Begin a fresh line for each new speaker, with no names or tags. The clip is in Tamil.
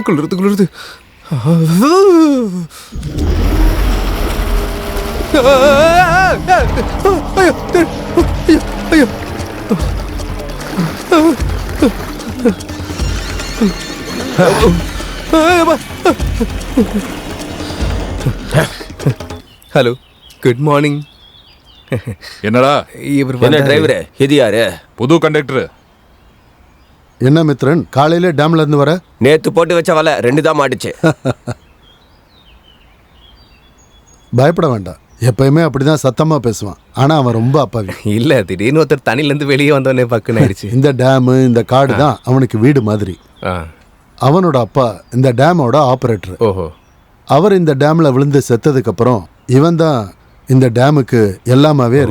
குளிருது ஹலோ, குட் மார்னிங்.
என்னடா
என்ன டிரைவரு? இது யாரு?
புது கண்டக்டர்.
என்ன மித்ரன், காலையில டேம்ல இருந்து வர?
நேத்து போட்டு வச்ச வலை 2 தான் மாட்டுச்சு.
பயப்பட வேண்டாம், எப்பயுமே அப்படிதான் சத்தமா பேசுவான். ஆனா அவன் ரொம்ப அப்பாவி.
இல்ல, திடீர்னு ஒருத்தர் தண்ணில இருந்து வெளியே வந்தோடனே பக்குன்னு ஆயிடுச்சு.
இந்த டேமு இந்த காடு தான் அவனுக்கு வீடு மாதிரி. அவனோட அப்பா இந்த டேமோட ஆபரேட்டர்.
ஓஹோ.
அவர் இந்த டேம்ல விழுந்து செத்ததுக்கு அப்புறம் இவன் தான் இந்த டேமுக்கு எல்லாமாவே இருக்கு.